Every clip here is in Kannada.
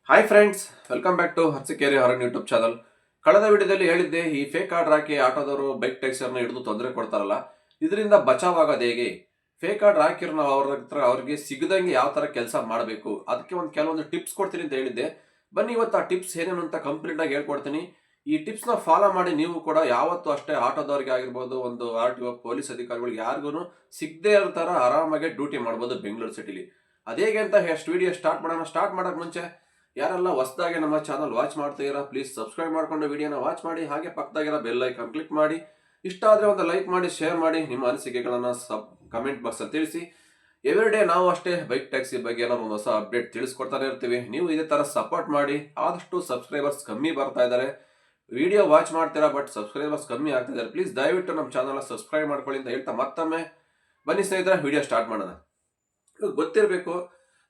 Hi friends, welcome back to Harsikeri Haran YouTube channel. ಕಳೆದ ವಿಡಿಯೋದಲ್ಲಿ ಹೇಳಿದ್ದೆ, ಈ ಫೇಕ್ ಆರ್ಡರ್ ಹಾಕಿ ಆಟೋದವರು ಬೈಕ್ ಟ್ಯಾಕ್ಸಿಯರ್ನ ಹಿಡಿದು ತೊಂದರೆ ಕೊಡ್ತಾರಲ್ಲ, ಇದರಿಂದ ಬಚಾವ್ ಆಗೋದು ಹೇಗೆ? ಫೇಕ್ ಆರ್ಡರ್ ಹಾಕಿರೋ ನಾವು ಅವ್ರ ಹತ್ರ ಅವ್ರಿಗೆ ಸಿಗದಂಗೆ ಯಾವ ತರ ಕೆಲಸ ಮಾಡಬೇಕು, ಅದಕ್ಕೆ ಕೆಲವೊಂದು ಟಿಪ್ಸ್ ಕೊಡ್ತೀನಿ ಅಂತ ಹೇಳಿದ್ದೆ. ಬನ್ನಿ ಇವತ್ತು ಆ ಟಿಪ್ಸ್ ಏನೇನು ಅಂತ ಕಂಪ್ಲೀಟ್ ಆಗಿ ಹೇಳ್ಕೊಡ್ತೀನಿ. ಈ ಟಿಪ್ಸ್ ನ ಫಾಲೋ ಮಾಡಿ ನೀವು ಕೂಡ ಯಾವತ್ತೂ ಅಷ್ಟೇ ಆಟೋದವ್ರಿಗೆ ಆಗಿರ್ಬೋದು, ಒಂದು RTO ಪೊಲೀಸ್ ಅಧಿಕಾರಿಗಳಿಗೆ ಯಾರಿಗೂ ಸಿಗದೆ ಇರೋ ತರ ಆರಾಮಾಗಿ ಡ್ಯೂಟಿ ಮಾಡ್ಬೋದು ಬೆಂಗಳೂರು ಸಿಟಿಲಿ. ಅದೇಗೆ ಅಂತ ವಿಡಿಯೋ ಸ್ಟಾರ್ಟ್ ಮಾಡೋಕೆ ಮುಂಚೆ ಯಾರೆಲ್ಲ ಹೊಸದಾಗಿ ನಮ್ಮ ಚಾನಲ್ ವಾಚ್ ಮಾಡ್ತೀರಾ, ಪ್ಲೀಸ್ ಸಬ್ಸ್ಕ್ರೈಬ್ ಮಾಡ್ಕೊಂಡು ವಿಡಿಯೋನ ವಾಚ್ ಮಾಡಿ. ಹಾಗೆ ಪಕ್ಕದಾಗಿರೋ ಬೆಲ್ ಐಕಾನ್ ಕ್ಲಿಕ್ ಮಾಡಿ. ಇಷ್ಟ ಆದರೆ ಒಂದು ಲೈಕ್ ಮಾಡಿ, ಶೇರ್ ಮಾಡಿ, ನಿಮ್ಮ ಅನಿಸಿಕೆಗಳನ್ನು ಕಮೆಂಟ್ ಬಾಕ್ಸಲ್ಲಿ ತಿಳಿಸಿ. ಎವ್ರಿಡೇ ನಾವು ಅಷ್ಟೇ ಬೈಕ್ ಟ್ಯಾಕ್ಸಿ ಬಗ್ಗೆ ಏನಾದ್ರು ಒಂದು ಹೊಸ ಅಪ್ಡೇಟ್ ತಿಳಿಸ್ಕೊಡ್ತಾನೆ ಇರ್ತೀವಿ. ನೀವು ಇದೇ ಥರ ಸಪೋರ್ಟ್ ಮಾಡಿ. ಆದಷ್ಟು ಸಬ್ಸ್ಕ್ರೈಬರ್ಸ್ ಕಮ್ಮಿ ಬರ್ತಾ ಇದ್ದಾರೆ. ವಿಡಿಯೋ ವಾಚ್ ಮಾಡ್ತೀರಾ, ಬಟ್ ಸಬ್ಸ್ಕ್ರೈಬರ್ಸ್ ಕಮ್ಮಿ ಆಗ್ತಾ ಇದ್ದಾರೆ. ಪ್ಲೀಸ್ ದಯವಿಟ್ಟು ನಮ್ಮ ಚಾನಲ್ ಸಬ್ಸ್ಕ್ರೈಬ್ ಮಾಡ್ಕೊಳ್ಳಿ ಅಂತ ಹೇಳ್ತಾ ಮತ್ತೊಮ್ಮೆ ಬನ್ನಿ ಸ್ನೇಹಿತರೆ, ವಿಡಿಯೋ ಸ್ಟಾರ್ಟ್ ಮಾಡೋಣ. ಗೊತ್ತಿರಬೇಕು,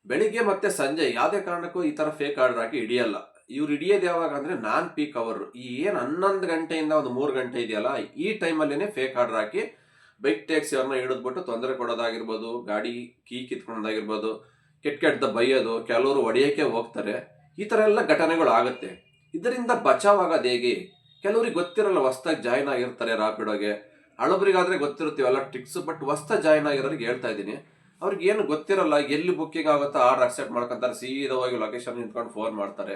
ಬೆಳಿಗ್ಗೆ ಮತ್ತೆ ಸಂಜೆ ಯಾವುದೇ ಕಾರಣಕ್ಕೂ ಈ ತರ ಫೇಕ್ ಆರ್ಡರ್ ಹಾಕಿ ಹಿಡಿಯಲ್ಲ. ಇವ್ರು ಹಿಡಿಯೋದು ಯಾವಾಗ ಅಂದ್ರೆ ನಾನ್ ಪೀಕ್ ಅವರ್, ಈ ಏನು 11 ಗಂಟೆಯಿಂದ ಒಂದು 3 ಗಂಟೆ ಇದೆಯಲ್ಲ, ಈ ಟೈಮಲ್ಲೇನೆ ಫೇಕ್ ಆರ್ಡರ್ ಹಾಕಿ ಬೈಕ್ ಟ್ಯಾಕ್ಸಿ ಅವ್ರನ್ನ ಹಿಡಿದ್ಬಿಟ್ಟು ತೊಂದರೆ ಕೊಡೋದಾಗಿರ್ಬೋದು, ಗಾಡಿ ಕೀ ಕಿತ್ಕೊಳ್ಳೋದಾಗಿರ್ಬೋದು, ಕೆಟ್ಟ ಬೈಯೋದು, ಕೆಲವರು ಹೊಡೆಯೋಕೆ ಹೋಗ್ತಾರೆ. ಈ ತರ ಎಲ್ಲ ಘಟನೆಗಳು ಆಗುತ್ತೆ. ಇದರಿಂದ ಬಚಾವ್ ಆಗೋದು ಹೇಗೆ? ಕೆಲವ್ರಿಗೆ ಗೊತ್ತಿರಲ್ಲ, ಹೊಸ್ದಾಗಿ ಜಾಯ್ನ್ ಆಗಿರ್ತಾರೆ ರಾಪಿಡೋಗೆ. ಹಳಬ್ರಿಗಾದ್ರೆ ಗೊತ್ತಿರುತ್ತೀವಲ್ಲ ಟ್ರಿಕ್ಸ್, ಬಟ್ ಹೊಸ್ದಾಗಿ ಜಾಯ್ನ್ ಆಗಿರೋರಿಗೆ ಹೇಳ್ತಾ ಇದ್ದೀನಿ. ಅವ್ರಿಗೆ ಏನು ಗೊತ್ತಿರಲ್ಲ, ಎಲ್ಲಿ ಬುಕ್ಕಿಂಗ್ ಆಗುತ್ತೋ ಆರ್ಡರ್ ಅಕ್ಸೆಪ್ಟ್ ಮಾಡ್ಕೊಂತಾರೆ. ಸೀದಾ ಹೋಗಿ ಲೊಕೇಶನ್ ನಿಂತ್ಕೊಂಡು ಫೋನ್ ಮಾಡ್ತಾರೆ.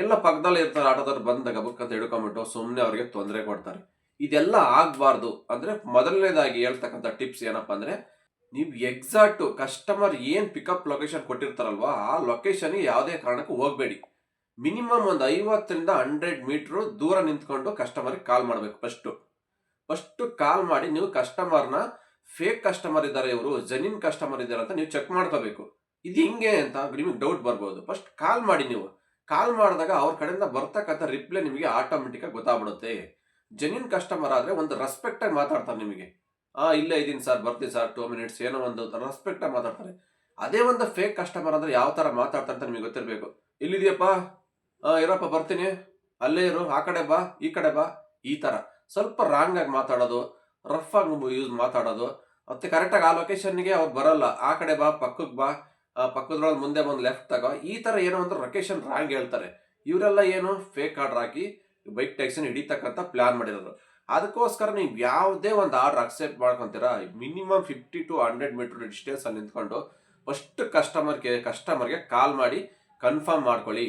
ಎಲ್ಲ ಪಕ್ಕದಲ್ಲಿ ಇರ್ತಾರೆ, ಆಟೋದವ್ರು ಬಂದಾಗ ಬುಕ್ ಅಂತ ಹಿಡ್ಕೊಂಡ್ಬಿಟ್ಟು ಸುಮ್ಮನೆ ಅವ್ರಿಗೆ ತೊಂದರೆ ಕೊಡ್ತಾರೆ. ಇದೆಲ್ಲ ಆಗಬಾರ್ದು ಅಂದ್ರೆ ಮೊದಲನೇದಾಗಿ ಹೇಳ್ತಕ್ಕಂಥ ಟಿಪ್ಸ್ ಏನಪ್ಪಾ ಅಂದ್ರೆ, ನೀವು ಎಕ್ಸಾಕ್ಟ್ ಕಸ್ಟಮರ್ ಏನ್ ಪಿಕಪ್ ಲೊಕೇಶನ್ ಕೊಟ್ಟಿರ್ತಾರಲ್ವಾ, ಆ ಲೊಕೇಶನ್ಗೆ ಯಾವುದೇ ಕಾರಣಕ್ಕೂ ಹೋಗಬೇಡಿ. ಮಿನಿಮಮ್ ಒಂದು 50ರಿಂದ 100 ಮೀಟರ್ ದೂರ ನಿಂತ್ಕೊಂಡು ಕಸ್ಟಮರ್ಗೆ ಕಾಲ್ ಮಾಡಬೇಕು. ಫಸ್ಟ್ ಕಾಲ್ ಮಾಡಿ ನೀವು ಕಸ್ಟಮರ್ನ, ಫೇಕ್ ಕಸ್ಟಮರ್ ಇದ್ದಾರೆ ಇವರು ಜೆನ್ಯೂನ್ ಕಸ್ಟಮರ್ ಇದ್ದಾರೆ ಅಂತ ನೀವು ಚೆಕ್ ಮಾಡ್ಕೋಬೇಕು. ಇದು ಹಿಂಗೆ ಅಂತ ನಿಮಗೆ ಡೌಟ್ ಬರ್ಬೋದು. ಫಸ್ಟ್ ಕಾಲ್ ಮಾಡಿ. ನೀವು ಕಾಲ್ ಮಾಡಿದಾಗ ಅವ್ರ ಕಡೆಯಿಂದ ಬರ್ತಕ್ಕಂಥ ರಿಪ್ಲೈ ನಿಮಗೆ ಆಟೋಮೆಟಿಕ್ ಆಗಿ ಗೊತ್ತಾಗ್ಬಿಡುತ್ತೆ. ಜೆನ್ಯೂನ್ ಕಸ್ಟಮರ್ ಆದ್ರೆ ಒಂದು ರೆಸ್ಪೆಕ್ಟ್ ಆಗಿ ಮಾತಾಡ್ತಾರೆ ನಿಮಗೆ. ಇಲ್ಲೇ ಇದೀನಿ ಸರ್, ಬರ್ತೀನಿ ಸರ್, 2 ಮಿನಿಟ್ಸ್, ಏನೋ ಒಂದು ರೆಸ್ಪೆಕ್ಟ್ ಆಗಿ ಮಾತಾಡ್ತಾರೆ. ಅದೇ ಒಂದು ಫೇಕ್ ಕಸ್ಟಮರ್ ಅಂದ್ರೆ ಯಾವ ತರ ಮಾತಾಡ್ತಾರೆ ಅಂತ ನಿಮಗೆ ಗೊತ್ತಿರಬೇಕು. ಎಲ್ಲಿದೆಯಪ್ಪ, ಇರಪ್ಪ ಬರ್ತೀನಿ, ಅಲ್ಲೇ ಇರು, ಆ ಕಡೆ ಬಾ, ಈ ಕಡೆ ಬಾ, ಈ ತರ ಸ್ವಲ್ಪ ರಾಂಗ್ ಆಗಿ ಮಾತಾಡೋದು, ರಫ್ ಆಗಿ ಯೂಸ್ ಮಾತಾಡೋದು. ಮತ್ತೆ ಕರೆಕ್ಟಾಗಿ ಆ ಲೊಕೇಶನ್ಗೆ ಅವ್ರು ಬರಲ್ಲ. ಆ ಕಡೆ ಬಾ, ಪಕ್ಕಕ್ಕೆ ಬಾ, ಪಕ್ಕದ್ರೊಳಗೆ ಮುಂದೆ ಬಂದು ಲೆಫ್ಟ್ ತಗೋ, ಈ ತರ ಏನೋ ಒಂದು ಲೊಕೇಶನ್ ರಾಂಗ್ ಹೇಳ್ತಾರೆ. ಇವರೆಲ್ಲ ಏನು ಫೇಕ್ ಆರ್ಡರ್ ಹಾಕಿ ಬೈಕ್ ಟ್ಯಾಕ್ಸಿನ ಹಿಡಿತಕ್ಕಂಥ ಪ್ಲಾನ್ ಮಾಡಿರೋದು. ಅದಕ್ಕೋಸ್ಕರ ನೀವು ಯಾವುದೇ ಒಂದು ಆರ್ಡರ್ ಅಕ್ಸೆಪ್ಟ್ ಮಾಡ್ಕೊಂತೀರಾ, ಮಿನಿಮಮ್ 50 to 100 ಮೀಟರ್ ಡಿಸ್ಟೆನ್ಸ್ ಅಲ್ಲಿ ನಿಂತ್ಕೊಂಡು ಫಸ್ಟ್ ಕಸ್ಟಮರ್ಗೆ ಕಾಲ್ ಮಾಡಿ ಕನ್ಫರ್ಮ್ ಮಾಡ್ಕೊಳ್ಳಿ.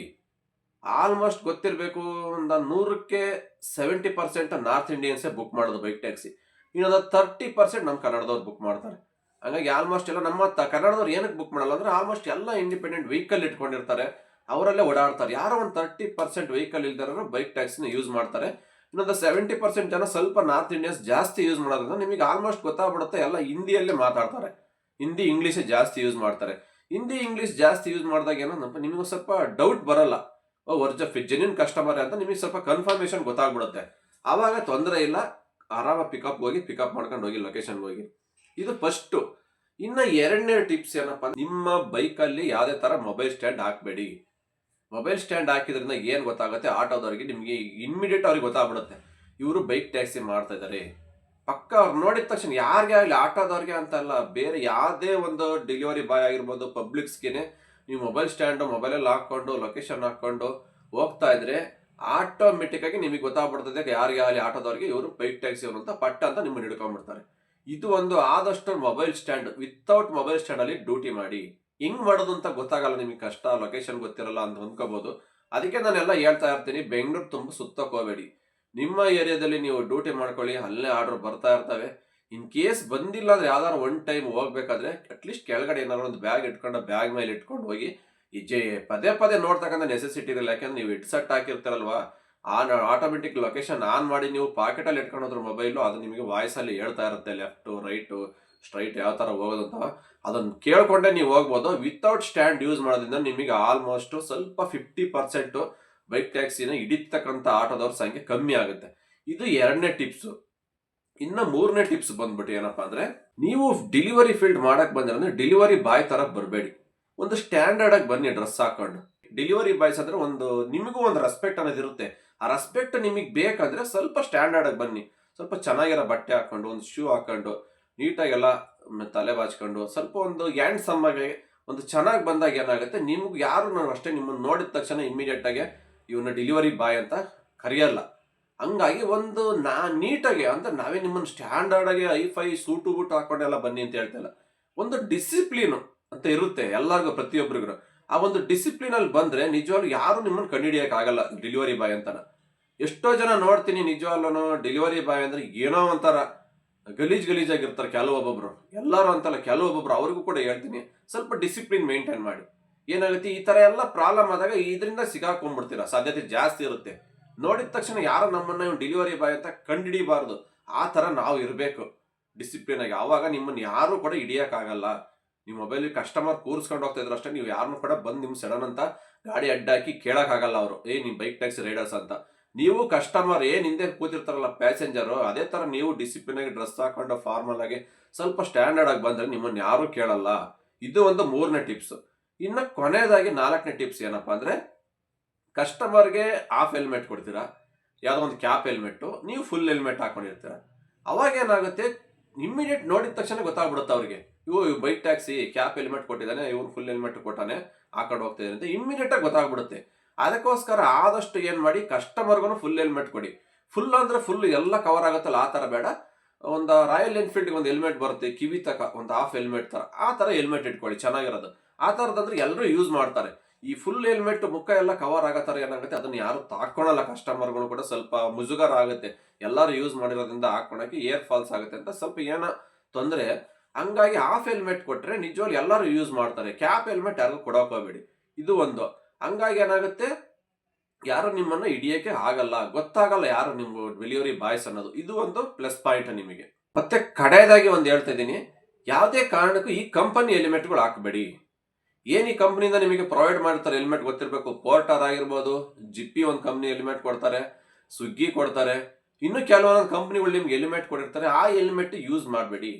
ಆಲ್ಮೋಸ್ಟ್ ಗೊತ್ತಿರಬೇಕು, ಒಂದು 100ಕ್ಕೆ 70% ನಾರ್ತ್ ಇಂಡಿಯನ್ಸೇ ಬುಕ್ ಮಾಡೋದು ಬೈಕ್ ಟ್ಯಾಕ್ಸಿ. ಇನ್ನೊಂದು 30% ನಮ್ಮ ಕನ್ನಡದವ್ರು ಬುಕ್ ಮಾಡ್ತಾರೆ. ಹಾಗಾಗಿ ಆಲ್ಮೋಸ್ಟ್ ಎಲ್ಲ ನಮ್ಮ ಕನ್ನಡದವ್ರು ಏನಕ್ಕೆ ಬುಕ್ ಮಾಡಲ್ಲ ಅಂದ್ರೆ, ಆಲ್ಮೋಸ್ಟ್ ಎಲ್ಲ ಇಂಡಿಪೆಂಡೆಂಟ್ ವೆಹಿಕಲ್ ಇಟ್ಕೊಂಡಿರ್ತಾರೆ, ಅವರಲ್ಲೇ ಓಡಾಡ್ತಾರೆ. ಯಾರೋ ಒಂದು 30% ವೆಹಿಕಲ್ ಇಲ್ದಾರು ಬೈಕ್ ಟ್ಯಾಕ್ಸಿನ ಯೂಸ್ ಮಾಡ್ತಾರೆ. ಇನ್ನೊಂದು 70% ಜನ ಸ್ವಲ್ಪ ನಾರ್ತ್ ಇಂಡಿಯನ್ಸ್ ಜಾಸ್ತಿ ಯೂಸ್ ಮಾಡೋದ್ರಿಂದ ನಿಮಗೆ ಆಲ್ಮೋಸ್ಟ್ ಗೊತ್ತಾಗ್ಬಿಡುತ್ತೆ, ಎಲ್ಲ ಹಿಂದಿಯಲ್ಲೇ ಮಾತಾಡ್ತಾರೆ. ಹಿಂದಿ ಇಂಗ್ಲೀಷ್ ಜಾಸ್ತಿ ಯೂಸ್ ಮಾಡ್ತಾರೆ. ಹಿಂದಿ ಇಂಗ್ಲೀಷ್ ಜಾಸ್ತಿ ಯೂಸ್ ಮಾಡಿದಾಗ ಏನೋ ನಿಮಗೆ ಸ್ವಲ್ಪ ಡೌಟ್ ಬರಲ್ಲ, ಜೆನ್ಯೂನ್ ಕಸ್ಟಮರ್ ಅಂತ ನಿಮಗೆ ಸ್ವಲ್ಪ ಕನ್ಫರ್ಮೇಶನ್ ಗೊತ್ತಾಗ್ಬಿಡುತ್ತೆ. ಆವಾಗ ತೊಂದರೆ ಇಲ್ಲ, ಆರಾಮ ಪಿಕಪ್ ಮಾಡ್ಕೊಂಡು ಹೋಗಿ ಲೊಕೇಶನ್ಗೆ ಹೋಗಿ. ಇದು ಫಸ್ಟ್. ಇನ್ನ ಎರಡನೇ ಟಿಪ್ಸ್ ಏನಪ್ಪಾ, ನಿಮ್ಮ ಬೈಕಲ್ಲಿ ಯಾವುದೇ ತರ ಮೊಬೈಲ್ ಸ್ಟ್ಯಾಂಡ್ ಹಾಕಬೇಡಿ. ಮೊಬೈಲ್ ಸ್ಟ್ಯಾಂಡ್ ಹಾಕಿದ್ರಿಂದ ಏನ್ ಗೊತ್ತಾಗುತ್ತೆ, ಆಟೋದವ್ರಿಗೆ ನಿಮಗೆ ಇಮ್ಮಿಡಿಯೇಟ್ ಅವ್ರಿಗೆ ಗೊತ್ತಾಗ್ಬಿಡುತ್ತೆ ಇವರು ಬೈಕ್ ಟ್ಯಾಕ್ಸಿ ಮಾಡ್ತಾ ಇದ್ದಾರೆ. ಪಕ್ಕ ಅವ್ರು ನೋಡಿದ ತಕ್ಷಣ, ಯಾರಿಗೆ ಆಗಲಿ, ಆಟೋದವ್ರಿಗೆ ಅಂತಲ್ಲ, ಬೇರೆ ಯಾವುದೇ ಒಂದು ಡೆಲಿವರಿ ಬಾಯ್ ಆಗಿರ್ಬೋದು, ಪಬ್ಲಿಕ್ಸ್ಗೆನೆ ನೀವು ಮೊಬೈಲ್ ಸ್ಟ್ಯಾಂಡು ಮೊಬೈಲಲ್ಲಿ ಹಾಕೊಂಡು ಲೊಕೇಶನ್ ಹಾಕೊಂಡು ಹೋಗ್ತಾ ಇದ್ರೆ ಆಟೋಮೆಟಿಕ್ ಆಗಿ ನಿಮಗೆ ಗೊತ್ತಾಗ್ಬಿಡ್ತದೆ ಯಾರಿಗೆ ಆಗಲಿ ಆಟೋದವ್ರಿಗೆ ಇವರು ಬೈಕ್ ಟ್ಯಾಕ್ಸಿ ಅವರು ಅಂತ ಪಟ್ಟ ಅಂತ ನಿಮ್ಮನ್ನು ಹಿಡ್ಕೊಂಡ್ಬಿಡ್ತಾರೆ. ಇದು ಒಂದು, ಆದಷ್ಟು mobile stand, without mobile stand ಅಲ್ಲಿ ಡ್ಯೂಟಿ ಮಾಡಿ. ಹೆಂಗ್ ಮಾಡೋದು ಅಂತ ಗೊತ್ತಾಗಲ್ಲ ನಿಮಗೆ, ಕಷ್ಟ, ಲೊಕೇಶನ್ ಗೊತ್ತಿರಲ್ಲ ಅಂತ ಅಂದ್ಕೋಬಹುದು. ಅದಕ್ಕೆ ನಾನೆಲ್ಲ ಹೇಳ್ತಾ ಇರ್ತೀನಿ, ಬೆಂಗಳೂರು ತುಂಬ ಸುತ್ತಕ್ಕೆ ಹೋಗಬೇಡಿ. ನಿಮ್ಮ ಏರಿಯಾದಲ್ಲಿ ನೀವು ಡ್ಯೂಟಿ ಮಾಡ್ಕೊಳ್ಳಿ, ಅಲ್ಲೇ ಆರ್ಡರ್ ಬರ್ತಾ ಇರ್ತವೆ. ಇನ್ ಕೇಸ್ ಬಂದಿಲ್ಲ ಅಂದ್ರೆ ಯಾವ್ದಾದ್ರು ಒನ್ ಟೈಮ್ ಹೋಗ್ಬೇಕಾದ್ರೆ ಅಟ್ಲೀಸ್ಟ್ ಕೆಳಗಡೆ ಏನಾದ್ರು ಒಂದು ಬ್ಯಾಗ್ ಇಟ್ಕೊಂಡು ಬ್ಯಾಗ್ ಮೇಲೆ ಇಟ್ಕೊಂಡು ಹೋಗಿ. ಪದೇ ನೋಡ್ತಕ್ಕಂಥ ನೆಸೆಸಿಟಿ ಇರಲ್ಲ, ಯಾಕಂದ್ರೆ ನೀವು ಹೆಡ್ಸೆಟ್ ಹಾಕಿರ್ತಾರಲ್ವಾ, ಆಟೋಮೆಟಿಕ್ ಲೊಕೇಶನ್ ಆನ್ ಮಾಡಿ ನೀವು ಪಾಕೆಟ್ ಅಲ್ಲಿ ಇಟ್ಕೊಂಡ್ರ ಮೊಬೈಲು, ಅದು ನಿಮಗೆ ವಾಯ್ಸ್ ಅಲ್ಲಿ ಹೇಳ್ತಾ ಇರುತ್ತೆ ಲೆಫ್ಟ್ ರೈಟ್ ಸ್ಟ್ರೈಟ್ ಯಾವ ತರ ಹೋಗೋದಂತ. ಅದನ್ನ ಕೇಳ್ಕೊಂಡೆ ನೀವು ಹೋಗ್ಬೋದು. ವಿತೌಟ್ ಸ್ಟ್ಯಾಂಡ್ ಯೂಸ್ ಮಾಡೋದ್ರಿಂದ ನಿಮಗೆ ಆಲ್ಮೋಸ್ಟ್ ಸ್ವಲ್ಪ 50% ಬೈಕ್ ಟ್ಯಾಕ್ಸಿನ ಹಿಡಿತಕ್ಕಂಥ ಆಟೋದವ್ರ ಸಂಖ್ಯೆ ಕಮ್ಮಿ ಆಗುತ್ತೆ. ಇದು ಎರಡನೇ ಟಿಪ್ಸ್. ಇನ್ನ ಮೂರನೇ ಟಿಪ್ಸ್ ಬಂದ್ಬಿಟ್ಟು ಏನಪ್ಪಾ ಅಂದ್ರೆ, ನೀವು ಡೆಲಿವರಿ ಫೀಲ್ಡ್ ಮಾಡಕ್ ಬಂದ್ರೆ ಡೆಲಿವರಿ ಬಾಯ್ ತರ ಬರಬೇಡಿ. ಒಂದು ಸ್ಟ್ಯಾಂಡರ್ಡ್ ಆಗಿ ಬನ್ನಿ ಡ್ರೆಸ್ ಹಾಕೊಂಡು. ಡೆಲಿವರಿ ಬಾಯ್ಸ್ ಅಂದ್ರೆ ಒಂದು ನಿಮಗೂ ಒಂದು ರೆಸ್ಪೆಕ್ಟ್ ಅನ್ನೋದು ಇರುತ್ತೆ. ಆ ರೆಸ್ಪೆಕ್ಟ್ ನಿಮಗೆ ಬೇಕಂದ್ರೆ ಸ್ವಲ್ಪ ಸ್ಟ್ಯಾಂಡರ್ಡ್ ಆಗಿ ಬನ್ನಿ. ಸ್ವಲ್ಪ ಚೆನ್ನಾಗಿರೋ ಬಟ್ಟೆ ಹಾಕೊಂಡು, ಒಂದು ಶೂ ಹಾಕೊಂಡು, ನೀಟಾಗೆಲ್ಲ ತಲೆ ಬಾಚ್ಕೊಂಡು, ಸ್ವಲ್ಪ ಒಂದು ಹ್ಯಾಂಡ್ಸಮ್ ಆಗಿ ಒಂದು ಚೆನ್ನಾಗಿ ಬಂದಾಗ ಏನಾಗುತ್ತೆ, ನಿಮ್ಗೆ ಯಾರು ನಾವು ಅಷ್ಟೇ ನಿಮ್ಮನ್ನು ನೋಡಿದ ತಕ್ಷಣ ಇಮ್ಮಿಡಿಯೇಟ್ ಆಗಿ ಇವನ್ನ ಡೆಲಿವರಿ ಬಾಯ್ ಅಂತ ಕರೆಯಲ್ಲ. ಹಂಗಾಗಿ ಒಂದು ನೀಟಾಗಿ ಅಂದ್ರೆ ನಾವೇ ನಿಮ್ಮನ್ನು ಸ್ಟ್ಯಾಂಡರ್ಡ್ ಆಗಿ ಐಫೈ ಸೂಟು ಬೂಟು ಹಾಕೊಂಡೆಲ್ಲ ಬನ್ನಿ ಅಂತ ಹೇಳ್ತಾ ಇಲ್ಲ. ಒಂದು ಡಿಸಿಪ್ಲಿನ್ ಅಂತ ಇರುತ್ತೆ ಎಲ್ಲರಿಗೂ, ಪ್ರತಿಯೊಬ್ಬರಿಗೂ. ಆ ಒಂದು ಡಿಸಿಪ್ಲಿನ್ ಅಲ್ಲಿ ಬಂದ್ರೆ ನಿಜವಾಗ್ಲೂ ಯಾರು ನಿಮ್ಮನ್ನು ಕಂಡುಹಿಡಿಯಕ್ ಆಗಲ್ಲ ಡೆಲಿವರಿ ಬಾಯ್ ಅಂತಾನ. ಎಷ್ಟೋ ಜನ ನೋಡ್ತೀನಿ ನಿಜವಾಗ್ಲೂ ಡೆಲಿವರಿ ಬಾಯ್ ಅಂದ್ರೆ ಏನೋ ಒಂಥರ ಗಲೀಜಾಗಿರ್ತಾರೆ ಕೆಲವೊಬ್ಬೊಬ್ರು. ಎಲ್ಲರೂ ಅಂತಲ್ಲ, ಕೆಲವೊಬ್ಬೊಬ್ರು. ಅವ್ರಿಗೂ ಕೂಡ ಹೇಳ್ತೀನಿ, ಸ್ವಲ್ಪ ಡಿಸಿಪ್ಲಿನ್ ಮೇಂಟೈನ್ ಮಾಡಿ. ಏನಾಗುತ್ತೆ, ಈ ತರ ಎಲ್ಲ ಪ್ರಾಬ್ಲಮ್ ಆದಾಗ ಇದರಿಂದ ಸಿಗಾಕೊಂಡ್ಬಿಡ್ತೀರಾ, ಸಾಧ್ಯತೆ ಜಾಸ್ತಿ ಇರುತ್ತೆ. ನೋಡಿದ ತಕ್ಷಣ ಯಾರು ನಮ್ಮನ್ನ ಡೆಲಿವರಿ ಬಾಯ್ ಅಂತ ಕಂಡಿಡಿಬಾರ್ದು. ಆ ತರ ನಾವು ಇರಬೇಕು ಡಿಸಿಪ್ಲಿನ್ ಆಗಿ. ಆವಾಗ ನಿಮ್ಮನ್ನ ಯಾರು ಕೂಡ ಹಿಡಿಯಕ್ಕಾಗಲ್ಲ. ನೀವು ಮೊಬೈಲ್ ಕಸ್ಟಮರ್ ಕೂರಿಸ್ಕೊಂಡು ಹೋಗ್ತಾ ಇದ್ರು ಅಷ್ಟೇ, ನೀವು ಯಾರನ್ನೂ ಕೂಡ ಬಂದು ನಿಮ್ ಸಡನ್ ಅಂತ ಗಾಡಿ ಅಡ್ಡಾಕಿ ಕೇಳಕ್ಕಾಗಲ್ಲ ಅವರು, ನಿಮ್ ಬೈಕ್ ಟ್ಯಾಕ್ಸಿ ರೈಡರ್ಸ್ ಅಂತ. ನೀವು ಕಸ್ಟಮರ್ ಹಿಂದೆ ಕೂತಿರ್ತಾರಲ್ಲ ಪ್ಯಾಸೆಂಜರು, ಅದೇ ತರ ನೀವು ಡಿಸಿಪ್ಲಿನ್ ಆಗಿ ಡ್ರೆಸ್ ಹಾಕೊಂಡು ಫಾರ್ಮಲ್ ಆಗಿ ಸ್ವಲ್ಪ ಸ್ಟ್ಯಾಂಡರ್ಡ್ ಆಗಿ ಬಂದ್ರೆ ನಿಮ್ಮನ್ನ ಯಾರು ಕೇಳಲ್ಲ. ಇದು ಒಂದು 3ನೇ ಟಿಪ್ಸ್. ಇನ್ನು ಕೊನೆಯದಾಗಿ 4ನೇ ಟಿಪ್ಸ್ ಏನಪ್ಪಾ ಅಂದ್ರೆ, ಕಸ್ಟಮರ್ಗೆ ಹಾಫ್ ಹೆಲ್ಮೆಟ್ ಕೊಡ್ತೀರಾ, ಯಾವ್ದೋ ಒಂದು ಕ್ಯಾಪ್ ಹೆಲ್ಮೆಟ್, ನೀವು ಫುಲ್ ಹೆಲ್ಮೆಟ್ ಹಾಕೊಂಡಿರ್ತೀರ. ಅವಾಗ ಏನಾಗುತ್ತೆ, ಇಮ್ಮಿಡಿಯೇಟ್ ನೋಡಿದ ತಕ್ಷಣ ಗೊತ್ತಾಗ್ಬಿಡುತ್ತೆ ಅವ್ರಿಗೆ, ಇವು ಬೈಕ್ ಟ್ಯಾಕ್ಸಿ ಕ್ಯಾಪ್ ಹೆಲ್ಮೆಟ್ ಕೊಟ್ಟಿದ್ದಾನೆ, ಇವ್ನು ಫುಲ್ ಹೆಲ್ಮೆಟ್ ಕೊಟ್ಟಾನೆ, ಹಾಕೊಂಡು ಹೋಗ್ತಿದ್ದಾನೆ ಅಂತ ಇಮ್ಮಿಡಿಯೇಟ್ ಆಗಿ ಗೊತ್ತಾಗ್ಬಿಡುತ್ತೆ. ಅದಕ್ಕೋಸ್ಕರ ಆದಷ್ಟು ಏನ್ ಮಾಡಿ, ಕಸ್ಟಮರ್ಗೂ ಫುಲ್ ಹೆಲ್ಮೆಟ್ ಕೊಡಿ. ಫುಲ್ ಅಂದ್ರೆ ಫುಲ್ ಎಲ್ಲ ಕವರ್ ಆಗುತ್ತಲ್ಲ, ಆ ತರ ಬೇಡ. ಒಂದು ರಾಯಲ್ ಎನ್ಫೀಲ್ಡ್ ಒಂದು ಹೆಲ್ಮೆಟ್ ಬರುತ್ತೆ ಕಿವಿ ತಕ, ಒಂದು ಹಾಫ್ ಹೆಲ್ಮೆಟ್ ತರ, ಆ ತರ ಹೆಲ್ಮೆಟ್ ಇಟ್ಕೊಳ್ಳಿ, ಚೆನ್ನಾಗಿರೋದು. ಆ ತರದಂದ್ರೆ ಎಲ್ಲರೂ ಯೂಸ್ ಮಾಡ್ತಾರೆ. ಈ ಫುಲ್ ಹೆಲ್ಮೆಟ್ ಮುಖ ಎಲ್ಲ ಕವರ್ ಆಗೋ ತರ ಏನಾಗುತ್ತೆ, ಅದನ್ನ ಯಾರು ತಾಕೊಳಲ್ಲ. ಕಸ್ಟಮರ್ಗಳು ಕೂಡ ಸ್ವಲ್ಪ ಮುಜುಗರ ಆಗುತ್ತೆ, ಎಲ್ಲರೂ ಯೂಸ್ ಮಾಡಿರೋದ್ರಿಂದ ಹಾಕೊಳಕ್ಕೆ ಏರ್ ಫಾಲ್ಸ್ ಆಗುತ್ತೆ ಅಂತ ಸ್ವಲ್ಪ ಏನೋ ತೊಂದರೆ. ಹಂಗಾಗಿ ಹಾಫ್ ಹೆಲ್ಮೆಟ್ ಕೊಟ್ರೆ ನಿಜವಾಗ್ಲೂ ಎಲ್ಲರೂ ಯೂಸ್ ಮಾಡ್ತಾರೆ. ಕ್ಯಾಪ್ ಹೆಲ್ಮೆಟ್ ಯಾರಿಗೂ ಕೊಡೋಕೋಬೇಡಿ. ಇದು ಒಂದು. ಹಂಗಾಗಿ ಏನಾಗುತ್ತೆ, ಯಾರು ನಿಮ್ಮನ್ನ ಹಿಡಿಯಕ್ಕೆ ಆಗಲ್ಲ, ಗೊತ್ತಾಗಲ್ಲ ಯಾರು ನಿಮ್ಮ ಡೆಲಿವರಿ ಬಾಯ್ಸ್ ಅನ್ನೋದು. ಇದು ಒಂದು ಪ್ಲಸ್ ಪಾಯಿಂಟ್ ನಿಮಗೆ. ಮತ್ತೆ ಕಡೆಯದಾಗಿ ಒಂದು ಹೇಳ್ತಾ ಇದ್ದೀನಿ, ಯಾವುದೇ ಕಾರಣಕ್ಕೂ ಈ ಕಂಪನಿ ಹೆಲ್ಮೆಟ್ಗಳು ಹಾಕಬೇಡಿ. ಏನ್ ಈ ಕಂಪ್ನಿಯಿಂದ ನಿಮಗೆ ಪ್ರೊವೈಡ್ ಮಾಡ್ತಾರೆ ಹೆಲ್ಮೆಟ್ ಗೊತ್ತಿರಬೇಕು. ಪೋರ್ಟರ್ ಆಗಿರ್ಬೋದು, ಜಿಪ್ಪಿ ಒಂದು ಕಂಪ್ನಿ ಹೆಲ್ಮೆಟ್ ಕೊಡ್ತಾರೆ, ಸ್ವಿಗ್ಗಿ ಕೊಡ್ತಾರೆ, ಇನ್ನು ಕೆಲವೊಂದು ಕಂಪ್ನಿಗಳು ನಿಮ್ಗೆ ಹೆಲ್ಮೆಟ್ ಕೊಟ್ಟಿರ್ತಾರೆ. ಆ ಹೆಲ್ಮೆಟ್ ಯೂಸ್ ಮಾಡಬೇಡಿ.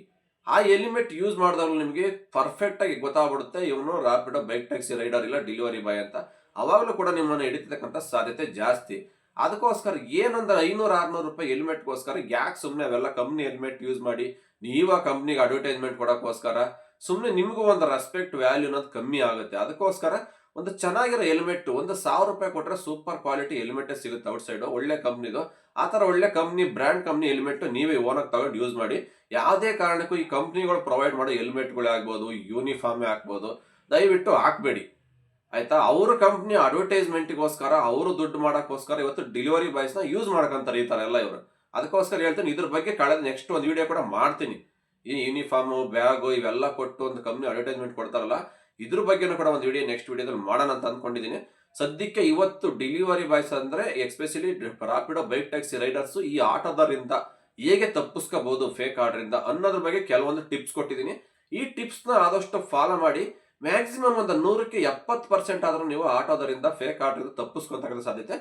ಆ ಹೆಲ್ಮೆಟ್ ಯೂಸ್ ಮಾಡಿದವ್ರು ನಿಮಗೆ ಪರ್ಫೆಕ್ಟ್ ಆಗಿ ಗೊತ್ತಾಗ್ಬಿಡುತ್ತೆ, ಇವನು ರಾಪಿಡೋ ಬೈಕ್ ಟ್ಯಾಕ್ಸಿ ರೈಡರ್ ಇಲ್ಲ ಡೆಲಿವರಿ ಬಾಯ್ ಅಂತ. ಅವಾಗಲೂ ಕೂಡ ನಿಮ್ಮನ್ನು ಹಿಡಿತಕ್ಕಂಥ ಸಾಧ್ಯತೆ ಜಾಸ್ತಿ. ಅದಕ್ಕೋಸ್ಕರ ಏನೊಂದು 500-600 ರೂಪಾಯಿ ಹೆಲ್ಮೆಟ್ಗೋಸ್ಕರ ಯಾಕೆ ಸುಮ್ಮನೆ ಅವೆಲ್ಲ ಕಂಪ್ನಿ ಹೆಲ್ಮೆಟ್ ಯೂಸ್ ಮಾಡಿ ನೀವು ಆ ಕಂಪ್ನಿಗೆ ಅಡ್ವರ್ಟೈಸ್ಮೆಂಟ್ ಕೊಡೋಕ್ಕೋಸ್ಕರ ಸುಮ್ಮನೆ ನಿಮಗೂ ಒಂದು ರೆಸ್ಪೆಕ್ಟ್ ವ್ಯಾಲ್ಯೂ ಅನ್ನೋದು ಕಮ್ಮಿ ಆಗುತ್ತೆ. ಅದಕ್ಕೋಸ್ಕರ ಒಂದು ಚೆನ್ನಾಗಿರೋ ಹೆಲ್ಮೆಟ್ ಒಂದು 1000 ರೂಪಾಯಿ ಕೊಟ್ಟರೆ ಸೂಪರ್ ಕ್ವಾಲಿಟಿ ಹೆಲ್ಮೆಟ್ ಸಿಗುತ್ತೆ ಔಟ್ ಸೈಡ್, ಒಳ್ಳೆ ಕಂಪ್ನಿದು. ಆ ಥರ ಒಳ್ಳೆ ಕಂಪ್ನಿ ಬ್ರ್ಯಾಂಡ್ ಕಂಪ್ನಿ ಹೆಲ್ಮೆಟ್ ನೀವೇ ಓನಾಗಿ ತಗೊಂಡು ಯೂಸ್ ಮಾಡಿ. ಯಾವುದೇ ಕಾರಣಕ್ಕೂ ಈ ಕಂಪ್ನಿಗಳು ಪ್ರೊವೈಡ್ ಮಾಡೋ ಹೆಲ್ಮೆಟ್ಗಳೇ ಆಗ್ಬೋದು, ಯೂನಿಫಾರ್ಮೇ ಹಾಕ್ಬೋದು, ದಯವಿಟ್ಟು ಹಾಕಬೇಡಿ ಆಯ್ತಾ. ಅವ್ರ ಕಂಪ್ನಿ ಅಡ್ವರ್ಟೈಸ್ಮೆಂಟ್ಗೋಸ್ಕರ ಅವರು ದುಡ್ಡು ಮಾಡೋಕ್ಕೋಸ್ಕರ ಇವತ್ತು ಡೆಲಿವರಿ ಬಾಯ್ಸ್ನ ಯೂಸ್ ಮಾಡ್ಕೊಂತಾರೆ ಈ ಥರ ಎಲ್ಲ ಇವರು. ಅದಕ್ಕೋಸ್ಕರ ಹೇಳ್ತೀನಿ, ಇದ್ರ ಬಗ್ಗೆ ನೆಕ್ಸ್ಟ್ ಒಂದು ವಿಡಿಯೋ ಕೂಡ ಮಾಡ್ತೀನಿ. ಈ ಯೂನಿಫಾರ್ಮು ಬ್ಯಾಗು ಇವೆಲ್ಲ ಕೊಟ್ಟು ಒಂದು ಕಂಪ್ನಿ ಅಡ್ವರ್ಟೈಸ್ಮೆಂಟ್ ಕೊಡ್ತಾರಲ್ಲ, ಇದ್ರ ಬಗ್ಗೆನೂ ಕೂಡ ಒಂದು ವಿಡಿಯೋ ನೆಕ್ಸ್ಟ್ ವಿಡಿಯೋದಲ್ಲಿ ಮಾಡೋಣ ಅಂತ ಅಂದ್ಕೊಂಡಿದ್ದೀನಿ. ಸದ್ಯಕ್ಕೆ ಇವತ್ತು ಡೆಲಿವರಿ ಬಾಯ್ಸ್ ಅಂದ್ರೆ especially Rapido bike taxi Riders ಈ ಆಟೋದರಿಂದ ಹೇಗೆ ತಪ್ಪಿಸ್ಕೋಬಹುದು ಫೇಕ್ ಆರ್ಡರ್ ಅನ್ನೋದ್ರ ಬಗ್ಗೆ ಕೆಲವೊಂದು ಟಿಪ್ಸ್ ಕೊಟ್ಟಿದ್ದೀನಿ. ಈ ಟಿಪ್ಸ್ನ ಆದಷ್ಟು ಫಾಲೋ ಮಾಡಿ ಮ್ಯಾಕ್ಸಿಮಮ್ ಒಂದು 100ಕ್ಕೆ 70% ಆದ್ರೂ ನೀವು ಆಟೋದರಿಂದ ಫೇಕ್ ಆರ್ಡರ್ ತಪ್ಪಿಸ್ಕೊಂತಕ್ಕಂಥ ಸಾಧ್ಯತೆ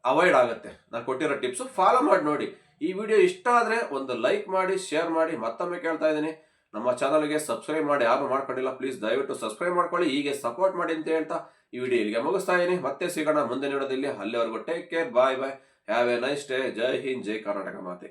ಅವಾಯ್ಡ್ ಆಗುತ್ತೆ. ನಾನು ಕೊಟ್ಟಿರೋ ಟಿಪ್ಸ್ ಫಾಲೋ ಮಾಡಿ ನೋಡಿ. ಈ ವಿಡಿಯೋ ಇಷ್ಟ ಆದ್ರೆ ಒಂದು ಲೈಕ್ ಮಾಡಿ, ಶೇರ್ ಮಾಡಿ. ಮತ್ತೊಮ್ಮೆ ಕೇಳ್ತಾ ಇದ್ದೀನಿ, ನಮ್ಮ ಚಾನಲ್ಗೆ ಸಬ್ಸ್ಕ್ರೈಬ್ ಮಾಡಿ, ಯಾರು ಮಾಡ್ಕೊಂಡಿಲ್ಲ ಪ್ಲೀಸ್ ದಯವಿಟ್ಟು ಸಬ್ಸ್ಕ್ರೈಬ್ ಮಾಡ್ಕೊಳ್ಳಿ, ಹೀಗೆ ಸಪೋರ್ಟ್ ಮಾಡಿ ಅಂತ ಹೇಳ್ತಾ ಈ ವಿಡಿಯೋ ಇಲ್ಲಿಗೆ ಮುಗಿಸ್ತಾ ಇದ್ದೀನಿ. ಮತ್ತೆ ಸಿಗೋಣ ಮುಂದೆ ನೋಡೋದಿಲ್ಲಿ. ಅಲ್ಲಿವರೆಗೂ take care, bye bye, have a nice day. ಜೈ ಹಿಂದ್, ಜೈ ಕರ್ನಾಟಕ ಮಾತೆ.